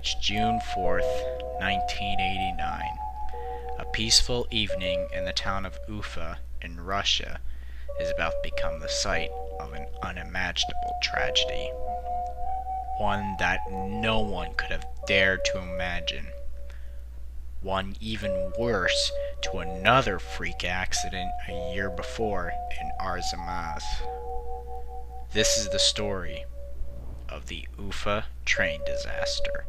It's June 4th, 1989. A peaceful evening in the town of Ufa in Russia is about to become the site of an unimaginable tragedy. One that no one could have dared to imagine. One even worse to another freak accident a year before in Arzamaz. This is the story of the Ufa train disaster.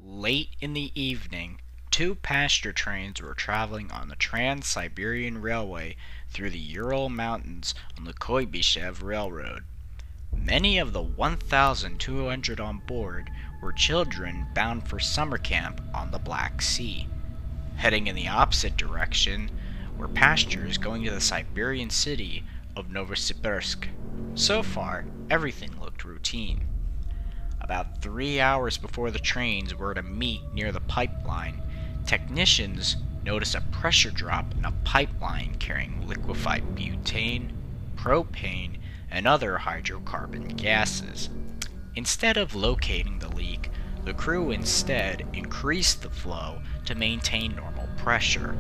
Late in the evening, two passenger trains were traveling on the Trans-Siberian Railway through the Ural Mountains on the Kuybyshev Railroad. Many of the 1,200 on board were children bound for summer camp on the Black Sea. Heading in the opposite direction were passengers going to the Siberian city of Novosibirsk. So far, everything looked routine. About 3 hours before the trains were to meet near the pipeline, technicians noticed a pressure drop in a pipeline carrying liquefied butane, propane, and other hydrocarbon gases. Instead of locating the leak, the crew instead increased the flow to maintain normal pressure.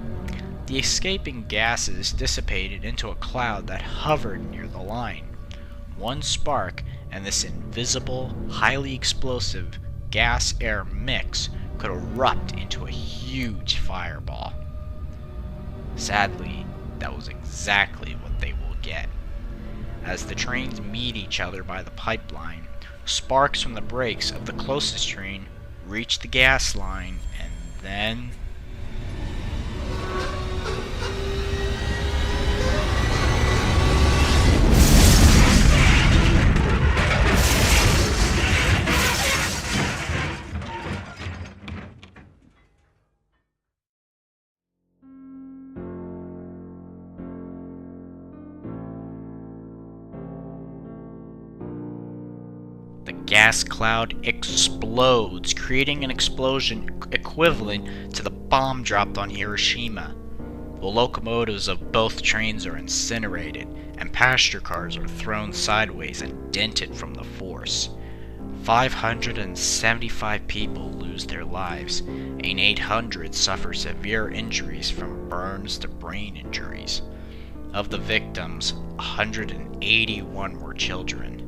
The escaping gases dissipated into a cloud that hovered near the line. One spark, and this invisible, highly explosive gas-air mix could erupt into a huge fireball. Sadly, that was exactly what they will get. As the trains meet each other by the pipeline, sparks from the brakes of the closest train reach the gas line, and then... the gas cloud explodes, creating an explosion equivalent to the bomb dropped on Hiroshima. The locomotives of both trains are incinerated, and passenger cars are thrown sideways and dented from the force. 575 people lose their lives, and 800 suffer severe injuries from burns to brain injuries. Of the victims, 181 were children.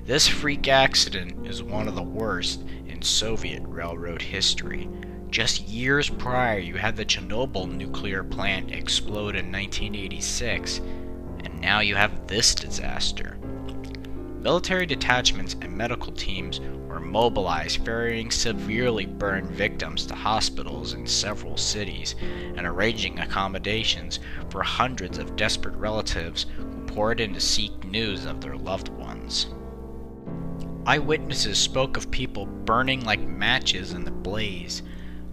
This freak accident is one of the worst in Soviet railroad history. Just years prior, you had the Chernobyl nuclear plant explode in 1986, and now you have this disaster. Military detachments and medical teams were mobilized ferrying severely burned victims to hospitals in several cities and arranging accommodations for hundreds of desperate relatives who poured in to seek news of their loved ones. Eyewitnesses spoke of people burning like matches in the blaze.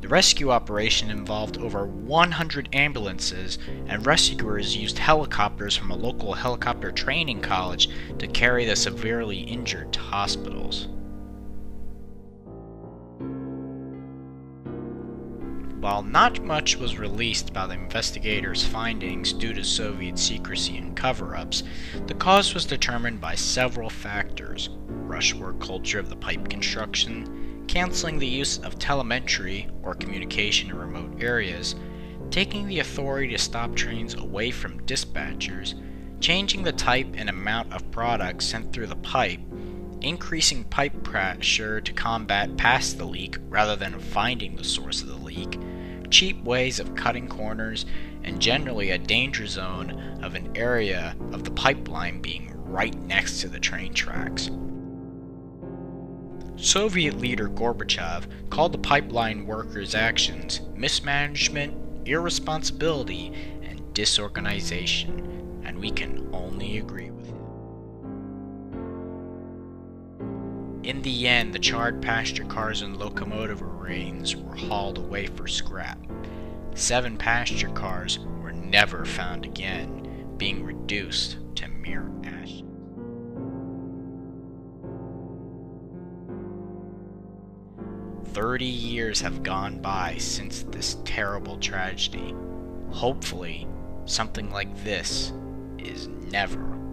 The rescue operation involved over 100 ambulances, and rescuers used helicopters from a local helicopter training college to carry the severely injured to hospitals. While not much was released about the investigators' findings due to Soviet secrecy and cover-ups, the cause was determined by several factors: rushwork culture of the pipe construction, canceling the use of telemetry or communication in remote areas, taking the authority to stop trains away from dispatchers, changing the type and amount of product sent through the pipe, increasing pipe pressure to combat past the leak rather than finding the source of the leak, cheap ways of cutting corners, and generally a danger zone of an area of the pipeline being right next to the train tracks. Soviet leader Gorbachev called the pipeline workers' actions mismanagement, irresponsibility, and disorganization, and we can only agree with him. In the end, the charred passenger cars and locomotive remains were hauled away for scrap. 7 passenger cars were never found again, being reduced to mere ash. "30 years have gone by since this terrible tragedy. Hopefully, Something like this is never